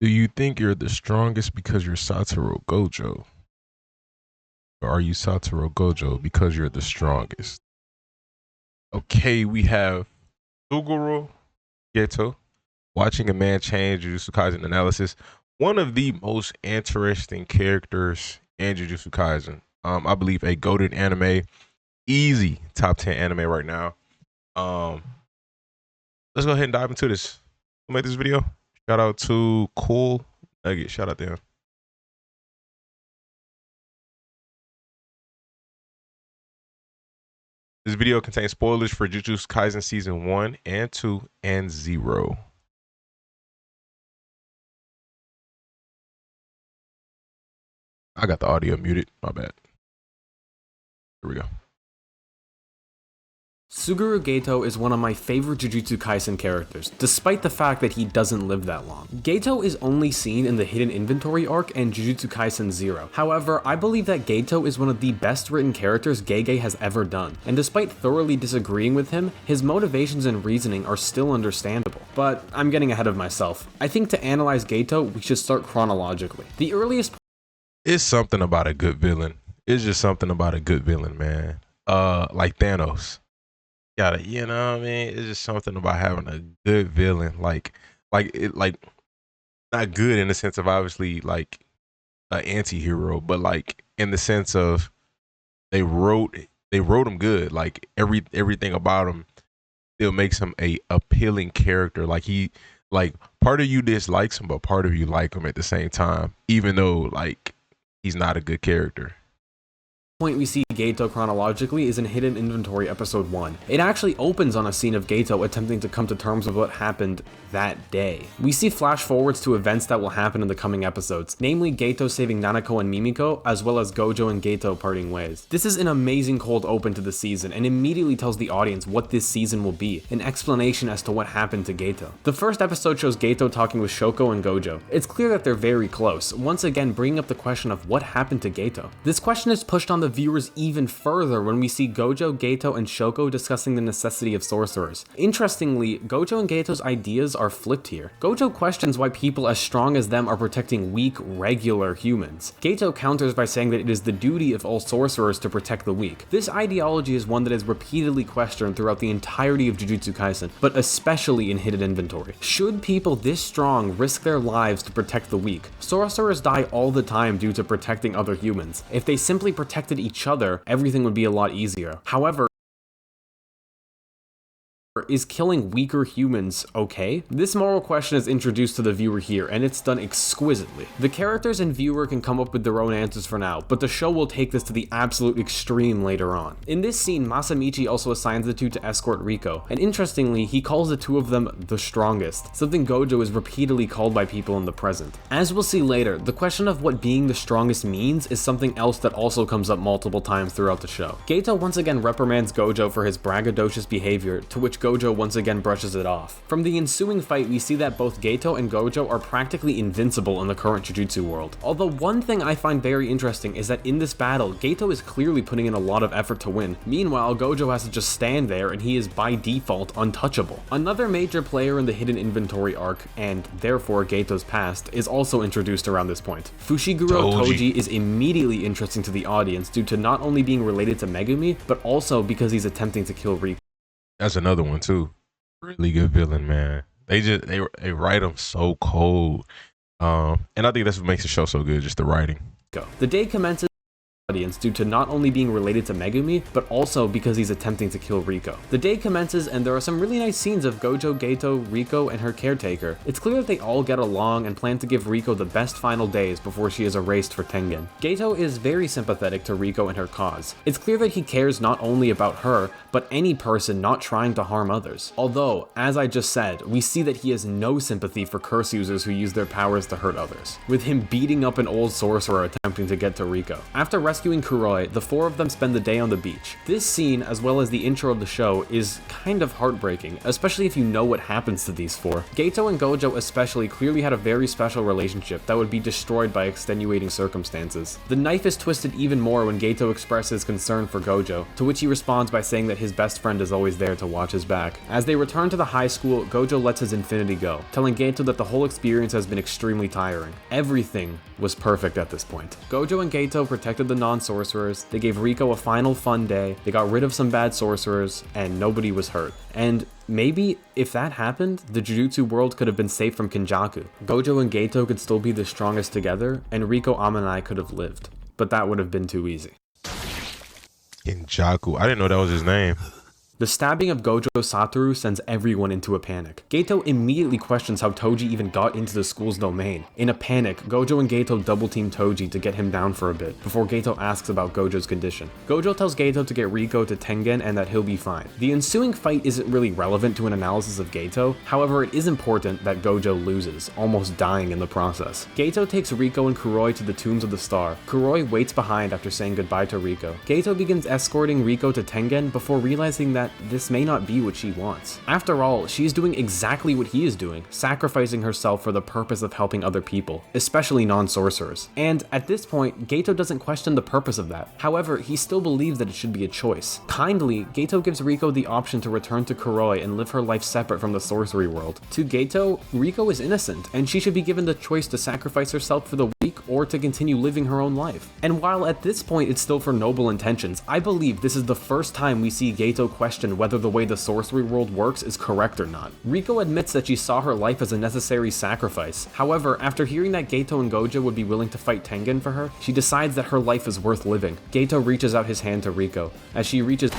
Do you think you're the strongest because you're Satoru Gojo? Or are you Satoru Gojo because you're the strongest? Okay, we have Suguru Geto, watching a man change, Jujutsu Kaisen analysis. One of the most interesting characters in Jujutsu Kaisen. I believe a goated anime, easy top 10 anime right now. Um, let's go ahead and dive into this. Who made this video? Shout out to Cool Nugget. Shout out to him. This video contains spoilers for Jujutsu Kaisen Season 1 and 2 and 0. I got the audio muted. My bad. Here we go. Suguru Geto is one of my favorite Jujutsu Kaisen characters, despite the fact that he doesn't live that long. Geto is only seen in the Hidden Inventory arc and Jujutsu Kaisen 0. However, I believe that Geto is one of the best written characters Gege has ever done, and despite thoroughly disagreeing with him, his motivations and reasoning are still understandable. But I'm getting ahead of myself. I think to analyze Geto, we should start chronologically. The earliest It's something about a good villain. It's just something about a good villain, man. Like Thanos. Gotta, you know what I mean? It's just something about having a good villain, like not good in the sense of obviously like an anti-hero, but like in the sense of they wrote him good. Like everything about him still makes him a appealing character. Like part of you dislikes him, but part of you like him at the same time, even though like he's not a good character. point we see Geto chronologically is in Hidden Inventory episode 1. It actually opens on a scene of Geto attempting to come to terms with what happened that day. We see flash forwards to events that will happen in the coming episodes, namely Geto saving Nanako and Mimiko, as well as Gojo and Geto parting ways. This is an amazing cold open to the season and immediately tells the audience what this season will be, an explanation as to what happened to Geto. The first episode shows Geto talking with Shoko and Gojo. It's clear that they're very close, once again bringing up the question of what happened to Geto. This question is pushed on the viewers even further when we see Gojo, Geto, and Shoko discussing the necessity of sorcerers. Interestingly, Gojo and Geto's ideas are flipped here. Gojo questions why people as strong as them are protecting weak, regular humans. Geto counters by saying that it is the duty of all sorcerers to protect the weak. This ideology is one that is repeatedly questioned throughout the entirety of Jujutsu Kaisen, but especially in Hidden Inventory. Should people this strong risk their lives to protect the weak? Sorcerers die all the time due to protecting other humans. If they simply protected each other, everything would be a lot easier. However, is killing weaker humans okay? This moral question is introduced to the viewer here, and it's done exquisitely. The characters and viewer can come up with their own answers for now, but the show will take this to the absolute extreme later on. In this scene, Masamichi also assigns the two to escort Riko, and interestingly, he calls the two of them the strongest, something Gojo is repeatedly called by people in the present. As we'll see later, the question of what being the strongest means is something else that also comes up multiple times throughout the show. Geto once again reprimands Gojo for his braggadocious behavior, to which Gojo once again brushes it off. From the ensuing fight, we see that both Geto and Gojo are practically invincible in the current Jujutsu world. Although one thing I find very interesting is that in this battle, Geto is clearly putting in a lot of effort to win. Meanwhile, Gojo has to just stand there and he is by default untouchable. Another major player in the Hidden Inventory arc, and therefore Geto's past, is also introduced around this point. Fushiguro Toji is immediately interesting to the audience due to not only being related to Megumi, but also because he's attempting to kill Riko. That's another one too. Really good villain, man. They write him so cold, and I think that's what makes the show so good, just the writing. The day commences audience due to not only being related to Megumi, but also because he's attempting to kill Riko. The day commences and there are some really nice scenes of Gojo, Geto, Riko, and her caretaker. It's clear that they all get along and plan to give Riko the best final days before she is erased for Tengen. Geto is very sympathetic to Riko and her cause. It's clear that he cares not only about her, but any person not trying to harm others. Although, as I just said, we see that he has no sympathy for curse users who use their powers to hurt others, with him beating up an old sorcerer attempting to get to Riko. After wrestling rescuing Kuroi, the four of them spend the day on the beach. This scene, as well as the intro of the show, is kind of heartbreaking, especially if you know what happens to these four. Geto and Gojo especially clearly had a very special relationship that would be destroyed by extenuating circumstances. The knife is twisted even more when Geto expresses concern for Gojo, to which he responds by saying that his best friend is always there to watch his back. As they return to the high school, Gojo lets his infinity go, telling Geto that the whole experience has been extremely tiring. Everything was perfect at this point. Gojo and Geto protected the non-sorcerers, they gave Riko a final fun day, they got rid of some bad sorcerers, and nobody was hurt. And maybe, if that happened, the Jujutsu world could have been safe from Kenjaku. Gojo and Geto could still be the strongest together, and Riko Amanai could have lived. But that would have been too easy. Kenjaku. I didn't know that was his name. The stabbing of Gojo Satoru sends everyone into a panic. Geto immediately questions how Toji even got into the school's domain. In a panic, Gojo and Geto double-team Toji to get him down for a bit, before Geto asks about Gojo's condition. Gojo tells Geto to get Riko to Tengen and that he'll be fine. The ensuing fight isn't really relevant to an analysis of Geto, however it is important that Gojo loses, almost dying in the process. Geto takes Riko and Kuroi to the Tombs of the Star. Kuroi waits behind after saying goodbye to Riko. Geto begins escorting Riko to Tengen before realizing that this may not be what she wants. After all, she's doing exactly what he is doing, sacrificing herself for the purpose of helping other people, especially non-sorcerers. And at this point, Geto doesn't question the purpose of that. However, he still believes that it should be a choice. Kindly, Geto gives Riko the option to return to Kuroi and live her life separate from the sorcery world. To Geto, Riko is innocent, and she should be given the choice to sacrifice herself for the weak or to continue living her own life. And while at this point it's still for noble intentions, I believe this is the first time we see Geto question whether the way the sorcery world works is correct or not. Riko admits that she saw her life as a necessary sacrifice. However, after hearing that Geto and Gojo would be willing to fight Tengen for her, she decides that her life is worth living. Geto reaches out his hand to Riko. As she reaches...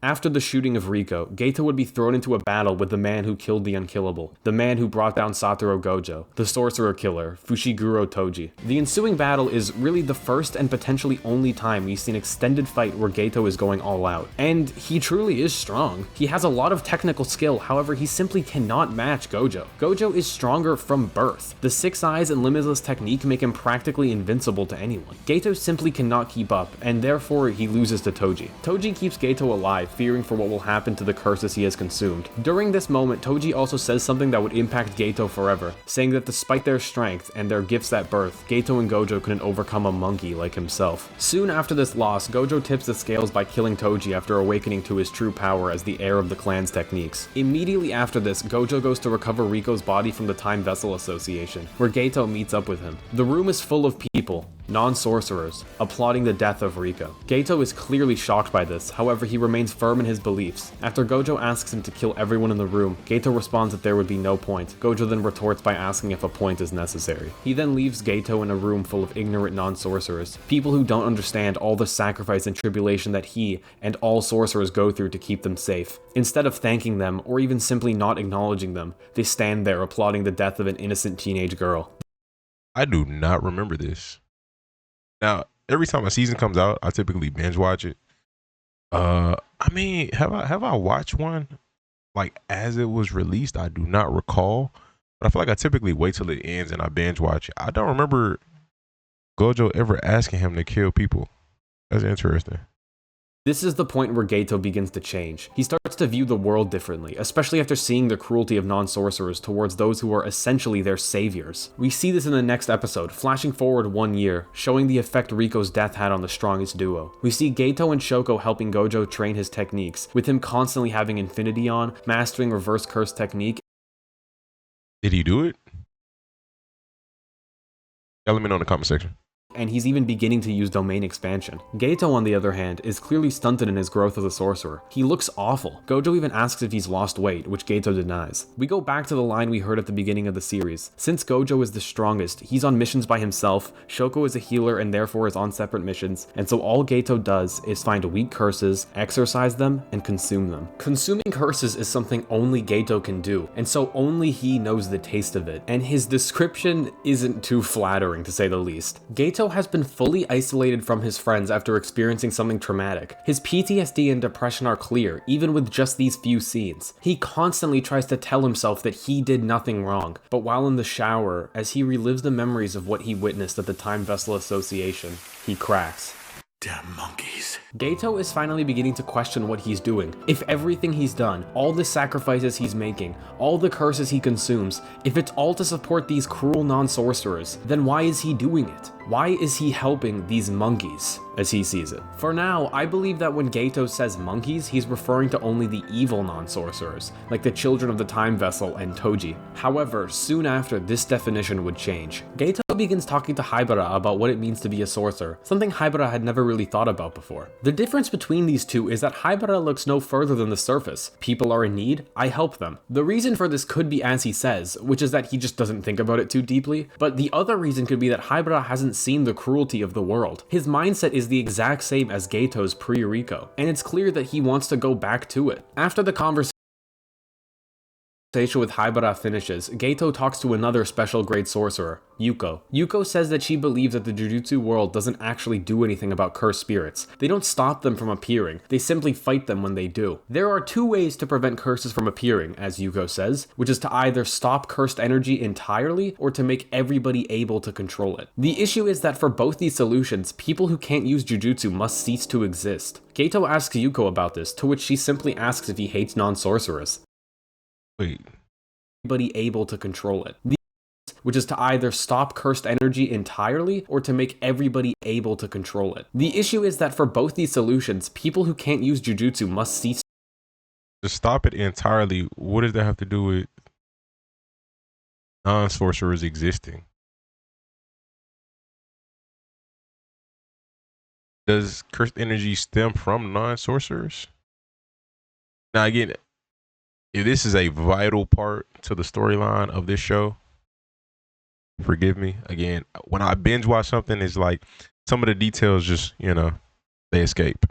After the shooting of Riko, Geto would be thrown into a battle with the man who killed the unkillable, the man who brought down Satoru Gojo, the sorcerer killer, Fushiguro Toji. The ensuing battle is really the first and potentially only time we see an extended fight where Geto is going all out. And he truly is strong. He has a lot of technical skill, however he simply cannot match Gojo. Gojo is stronger from birth. The Six Eyes and Limitless technique make him practically invincible to anyone. Geto simply cannot keep up, and therefore he loses to Toji. Toji keeps Geto alive, fearing for what will happen to the curses he has consumed. During this moment, Toji also says something that would impact Geto forever, saying that despite their strength and their gifts at birth, Geto and Gojo couldn't overcome a monkey like himself. Soon after this loss, Gojo tips the scales by killing Toji after awakening to his true power as the heir of the clan's techniques. Immediately after this, Gojo goes to recover Riko's body from the Time Vessel Association, where Geto meets up with him. The room is full of people, non-sorcerers, applauding the death of Riko. Geto is clearly shocked by this, however he remains firm in his beliefs. After Gojo asks him to kill everyone in the room, Geto responds that there would be no point. Gojo then retorts by asking if a point is necessary. He then leaves Geto in a room full of ignorant non-sorcerers, people who don't understand all the sacrifice and tribulation that he and all sorcerers go through to keep them safe. Instead of thanking them, or even simply not acknowledging them, they stand there applauding the death of an innocent teenage girl. I do not remember this. Now, every time a season comes out, I typically binge watch it. I mean, have I watched one like as it was released? I do not recall, but I feel like I typically wait till it ends and I binge watch it. I don't remember Gojo ever asking him to kill people. That's interesting. This is the point where Geto begins to change. He starts to view the world differently, especially after seeing the cruelty of non-sorcerers towards those who are essentially their saviors. We see this in the next episode, flashing forward 1 year, showing the effect Riko's death had on the strongest duo. We see Geto and Shoko helping Gojo train his techniques, with him constantly having Infinity on, mastering Reverse Curse technique. Did he do it? Yeah, let me know in the comment section. And he's even beginning to use domain expansion. Geto, on the other hand, is clearly stunted in his growth as a sorcerer. He looks awful. Gojo even asks if he's lost weight, which Geto denies. We go back to the line we heard at the beginning of the series. Since Gojo is the strongest, he's on missions by himself, Shoko is a healer and therefore is on separate missions, and so all Geto does is find weak curses, exorcise them, and consume them. Consuming curses is something only Geto can do, and so only he knows the taste of it, and his description isn't too flattering to say the least. Geto Geto has been fully isolated from his friends after experiencing something traumatic. His PTSD and depression are clear, even with just these few scenes. He constantly tries to tell himself that he did nothing wrong, but while in the shower, as he relives the memories of what he witnessed at the Time Vessel Association, he cracks. Damn monkeys. Geto is finally beginning to question what he's doing. If everything he's done, all the sacrifices he's making, all the curses he consumes, if it's all to support these cruel non-sorcerers, then why is he doing it? Why is he helping these monkeys, as he sees it? For now, I believe that when Geto says monkeys, he's referring to only the evil non-sorcerers, like the Children of the Time Vessel and Toji. However, soon after, this definition would change. Geto begins talking to Haibara about what it means to be a sorcerer, something Haibara had never really thought about before. The difference between these two is that Haibara looks no further than the surface. People are in need, I help them. The reason for this could be as he says, which is that he just doesn't think about it too deeply, but the other reason could be that Haibara hasn't seen the cruelty of the world. His mindset is the exact same as Geto's pre-Riko, and it's clear that he wants to go back to it. After the conversation with Haibara finishes, Geto talks to another special grade sorcerer, Yuko. Yuko says that she believes that the Jujutsu world doesn't actually do anything about cursed spirits. They don't stop them from appearing, they simply fight them when they do. There are two ways to prevent curses from appearing, as Yuko says, which is to either stop cursed energy entirely or to make everybody able to control it. The issue is that for both these solutions, people who can't use Jujutsu must cease to exist. Geto asks Yuko about this, to which she simply asks if he hates non-sorcerers. Wait. Everybody able to control it. Which is to either stop cursed energy entirely or to make everybody able to control it. The issue is that for both these solutions, people who can't use Jujutsu must cease To stop it entirely, what does that have to do with non-sorcerers existing? Does cursed energy stem from non-sorcerers? Now again, if this is a vital part to the storyline of this show, forgive me. Again, when I binge watch something, it's like some of the details just, they escape.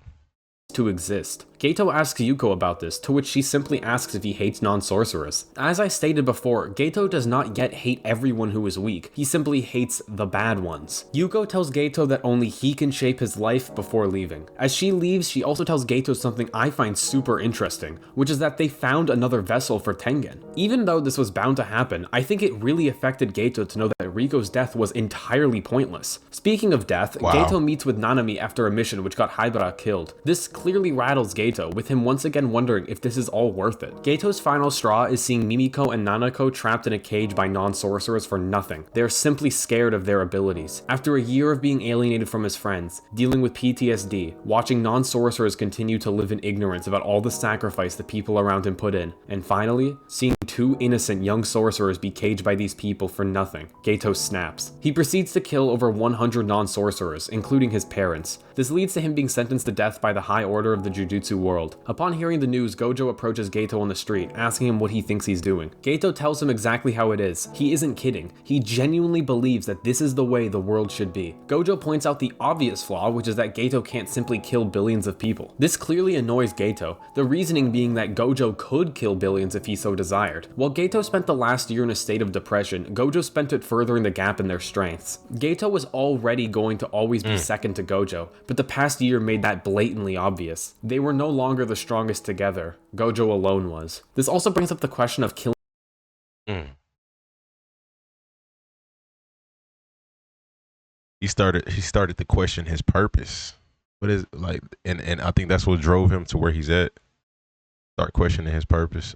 to exist. Geto asks Yuko about this, to which she simply asks if he hates non-sorcerers. As I stated before, Geto does not yet hate everyone who is weak, he simply hates the bad ones. Yuko tells Geto that only he can shape his life before leaving. As she leaves, she also tells Geto something I find super interesting, which is that they found another vessel for Tengen. Even though this was bound to happen, I think it really affected Geto to know that Riko's death was entirely pointless. Speaking of death, Geto meets with Nanami after a mission which got Haibara killed. This clearly rattles Geto, with him once again wondering if this is all worth it. Geto's final straw is seeing Mimiko and Nanako trapped in a cage by non-sorcerers for nothing. They are simply scared of their abilities. After a year of being alienated from his friends, dealing with PTSD, watching non-sorcerers continue to live in ignorance about all the sacrifice the people around him put in, and finally, seeing two innocent young sorcerers be caged by these people for nothing, Geto snaps. He proceeds to kill over 100 non-sorcerers, including his parents. This leads to him being sentenced to death by the High Order of the Jujutsu world. Upon hearing the news, Gojo approaches Geto on the street, asking him what he thinks he's doing. Geto tells him exactly how it is. He isn't kidding. He genuinely believes that this is the way the world should be. Gojo points out the obvious flaw, which is that Geto can't simply kill billions of people. This clearly annoys Geto, the reasoning being that Gojo could kill billions if he so desired. While Geto spent the last year in a state of depression, Gojo spent it furthering the gap in their strengths. Geto was already going to always be second to Gojo, but the past year made that blatantly obvious. They were no longer the strongest together. Gojo alone was. This also brings up the question of killing. He started to question his purpose. What is like, and I think that's what drove him to where he's at. Start questioning his purpose.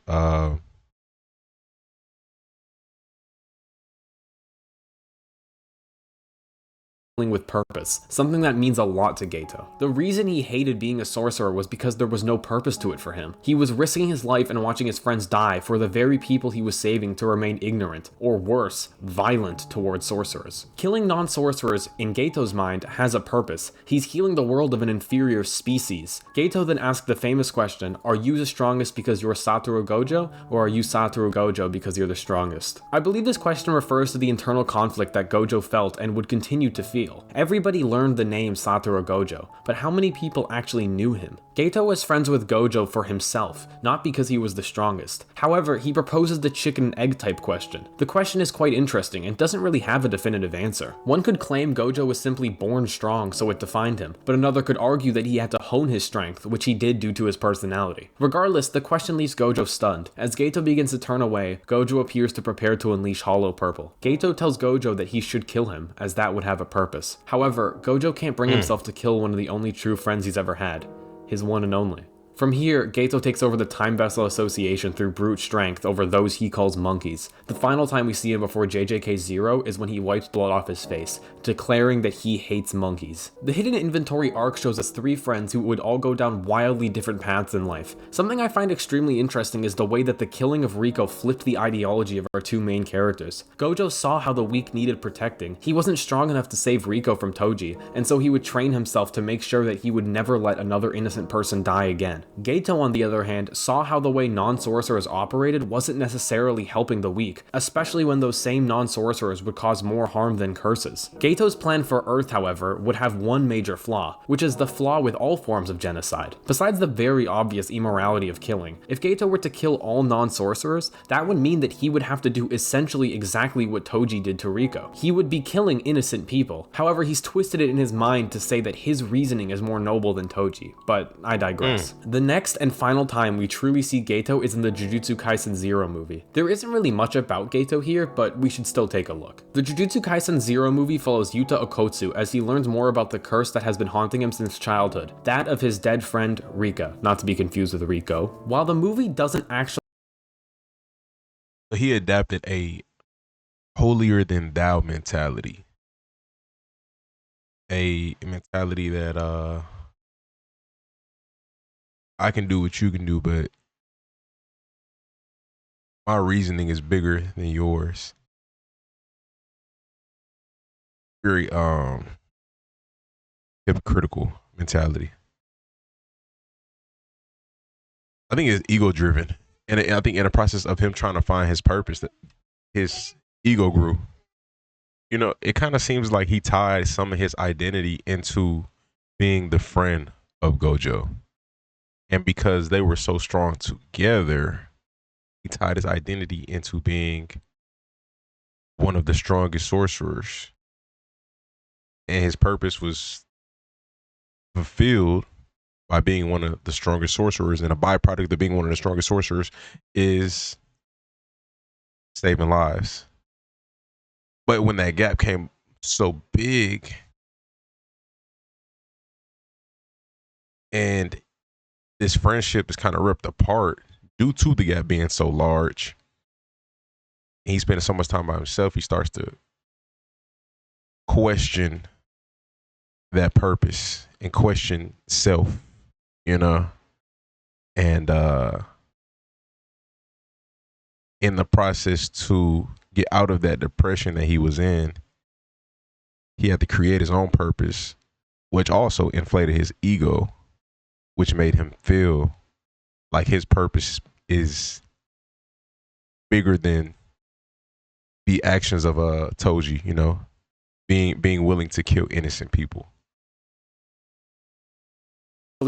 With purpose, something that means a lot to Geto. The reason he hated being a sorcerer was because there was no purpose to it for him. He was risking his life and watching his friends die for the very people he was saving to remain ignorant, or worse, violent towards sorcerers. Killing non-sorcerers, in Geto's mind, has a purpose. He's healing the world of an inferior species. Geto then asked the famous question, are you the strongest because you're Satoru Gojo, or are you Satoru Gojo because you're the strongest? I believe this question refers to the internal conflict that Gojo felt and would continue to feel. Everybody learned the name Satoru Gojo, but how many people actually knew him? Geto was friends with Gojo for himself, not because he was the strongest. However, he proposes the chicken and egg type question. The question is quite interesting and doesn't really have a definitive answer. One could claim Gojo was simply born strong so it defined him, but another could argue that he had to hone his strength, which he did due to his personality. Regardless, the question leaves Gojo stunned. As Geto begins to turn away, Gojo appears to prepare to unleash Hollow Purple. Geto tells Gojo that he should kill him, as that would have a purpose. However, Gojo can't bring himself to kill one of the only true friends he's ever had. His one and only. From here, Geto takes over the Time Vessel Association through brute strength over those he calls monkeys. The final time we see him before JJK 0 is when he wipes blood off his face, declaring that he hates monkeys. The Hidden Inventory arc shows us 3 friends who would all go down wildly different paths in life. Something I find extremely interesting is the way that the killing of Rico flipped the ideology of our 2 main characters. Gojo saw how the weak needed protecting. He wasn't strong enough to save Rico from Toji, and so he would train himself to make sure that he would never let another innocent person die again. Geto, on the other hand, saw how the way non-sorcerers operated wasn't necessarily helping the weak, especially when those same non-sorcerers would cause more harm than curses. Geto's plan for Earth, however, would have one major flaw, which is the flaw with all forms of genocide. Besides the very obvious immorality of killing, if Geto were to kill all non-sorcerers, that would mean that he would have to do essentially exactly what Toji did to Rico. He would be killing innocent people. However, he's twisted it in his mind to say that his reasoning is more noble than Toji, but I digress. The next and final time we truly see Geto is in the Jujutsu Kaisen 0 movie. There isn't really much about Geto here, but we should still take a look. The Jujutsu Kaisen 0 movie follows Yuta Okotsu as he learns more about the curse that has been haunting him since childhood, that of his dead friend Rika, not to be confused with Rico. While the movie doesn't actually He adapted a holier than thou mentality. A mentality that I can do what you can do, but my reasoning is bigger than yours. Very hypocritical mentality. I think it's ego driven. And I think in the process of him trying to find his purpose, that his ego grew. You know, it kind of seems like he tied some of his identity into being the friend of Gojo. And because they were so strong together, he tied his identity into being one of the strongest sorcerers. And his purpose was fulfilled by being one of the strongest sorcerers. And a byproduct of being one of the strongest sorcerers is saving lives. But when that gap came so big, and this friendship is kind of ripped apart due to the gap being so large, and he's spending so much time by himself, he starts to question that purpose and question self, you know? And in the process to get out of that depression that he was in, he had to create his own purpose, which also inflated his ego, which made him feel like his purpose is bigger than the actions of Toji, you know, being willing to kill innocent people.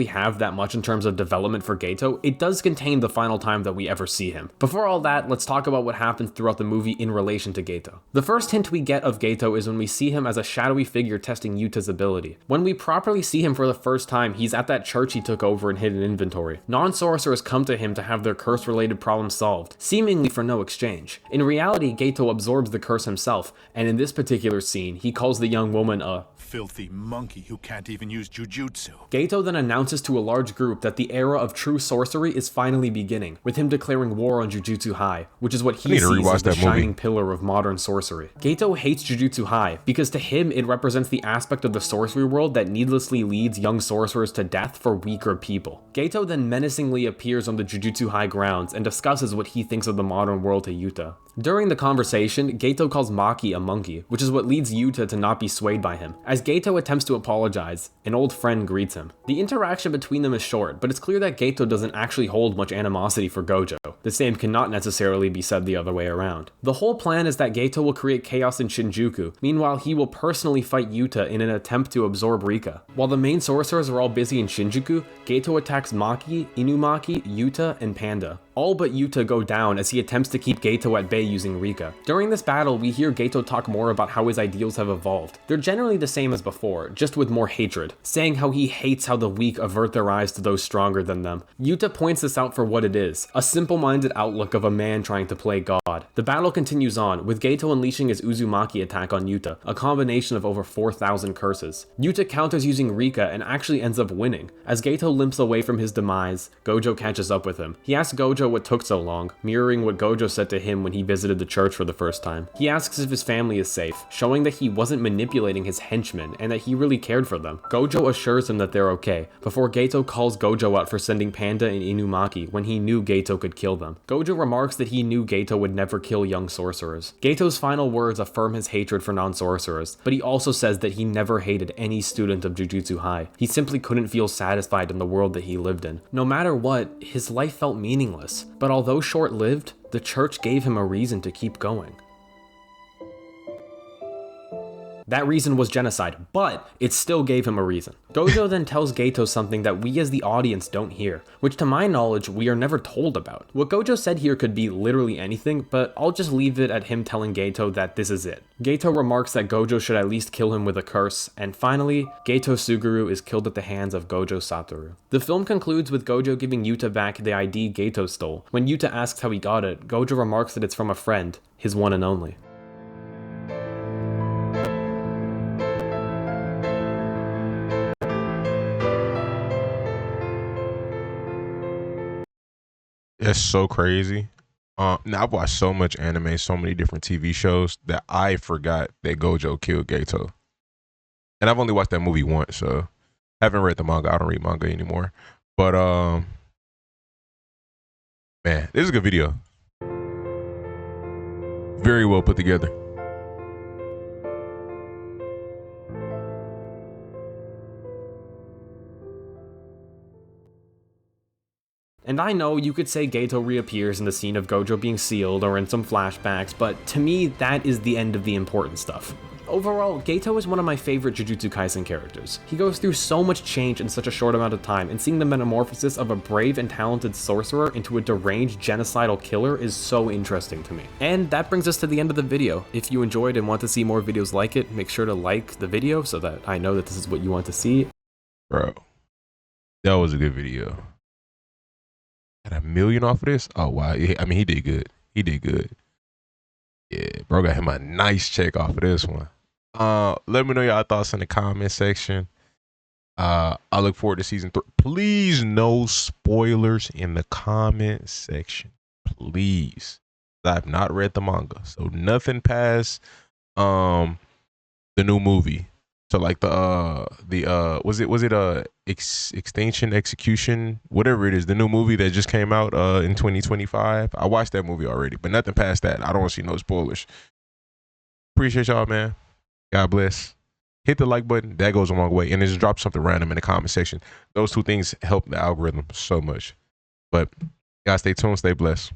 Have that much in terms of development for Geto, it does contain the final time that we ever see him. Before all that, let's talk about what happens throughout the movie in relation to Geto. The first hint we get of Geto is when we see him as a shadowy figure testing Yuta's ability. When we properly see him for the first time, he's at that church he took over in Hidden Inventory. Non-sorcerers come to him to have their curse-related problems solved, seemingly for no exchange. In reality, Geto absorbs the curse himself, and in this particular scene, he calls the young woman a filthy monkey who can't even use Jujutsu. Geto then announces to a large group that the era of true sorcery is finally beginning, with him declaring war on Jujutsu High, which is what he sees as the shining pillar of modern sorcery. Geto hates Jujutsu High because to him it represents the aspect of the sorcery world that needlessly leads young sorcerers to death for weaker people. Geto then menacingly appears on the Jujutsu High grounds and discusses what he thinks of the modern world to Yuta. During the conversation, Geto calls Maki a monkey, which is what leads Yuta to not be swayed by him. As Geto attempts to apologize, an old friend greets him. The interaction between them is short, but it's clear that Geto doesn't actually hold much animosity for Gojo. The same cannot necessarily be said the other way around. The whole plan is that Geto will create chaos in Shinjuku, meanwhile he will personally fight Yuta in an attempt to absorb Rika. While the main sorcerers are all busy in Shinjuku, Geto attacks Maki, Inumaki, Yuta, and Panda. All but Yuta go down as he attempts to keep Geto at bay using Rika. During this battle, we hear Geto talk more about how his ideals have evolved. They're generally the same as before, just with more hatred, saying how he hates how the weak avert their eyes to those stronger than them. Yuta points this out for what it is, a simple-minded outlook of a man trying to play God. The battle continues on, with Geto unleashing his Uzumaki attack on Yuta, a combination of over 4,000 curses. Yuta counters using Rika and actually ends up winning. As Geto limps away from his demise, Gojo catches up with him. He asks Gojo what took so long, mirroring what Gojo said to him when he visited the church for the first time. He asks if his family is safe, showing that he wasn't manipulating his henchmen and that he really cared for them. Gojo assures him that they're okay, before Geto calls Gojo out for sending Panda and Inumaki when he knew Geto could kill them. Gojo remarks that he knew Geto would never kill young sorcerers. Geto's final words affirm his hatred for non-sorcerers, but he also says that he never hated any student of Jujutsu High. He simply couldn't feel satisfied in the world that he lived in. No matter what, his life felt meaningless. But although short-lived, the church gave him a reason to keep going. That reason was genocide, but it still gave him a reason. Gojo then tells Geto something that we as the audience don't hear, which to my knowledge we are never told about. What Gojo said here could be literally anything, but I'll just leave it at him telling Geto that this is it. Geto remarks that Gojo should at least kill him with a curse, and finally, Geto Suguru is killed at the hands of Gojo Satoru. The film concludes with Gojo giving Yuta back the ID Geto stole. When Yuta asks how he got it, Gojo remarks that it's from a friend, his one and only. That's so crazy. Now I've watched so much anime, so many different TV shows that I forgot that Gojo killed Geto. And I've only watched that movie once, so I haven't read the manga. I don't read manga anymore. But man, this is a good video. Very well put together. And I know you could say Geto reappears in the scene of Gojo being sealed or in some flashbacks, but to me, that is the end of the important stuff. Overall, Geto is one of my favorite Jujutsu Kaisen characters. He goes through so much change in such a short amount of time, and seeing the metamorphosis of a brave and talented sorcerer into a deranged genocidal killer is so interesting to me. And that brings us to the end of the video. If you enjoyed and want to see more videos like it, make sure to like the video so that I know that this is what you want to see. Bro, that was a good video. Got 1 million off of this? Oh wow. Yeah, I mean, he did good. He did good. Yeah, bro got him a nice check off of this one. Let me know y'all thoughts in the comment section. I look forward to season 3. Please no spoilers in the comment section. Please. I've not read the manga. So nothing past the new movie. So like was it Extinction Execution, whatever it is, the new movie that just came out in 2025. I watched that movie already, but nothing past that. I don't want to see no spoilers. Appreciate y'all, man. God bless. Hit the like button. That goes a long way. And then just drop something random in the comment section. Those two things help the algorithm so much. But guys, stay tuned, stay blessed.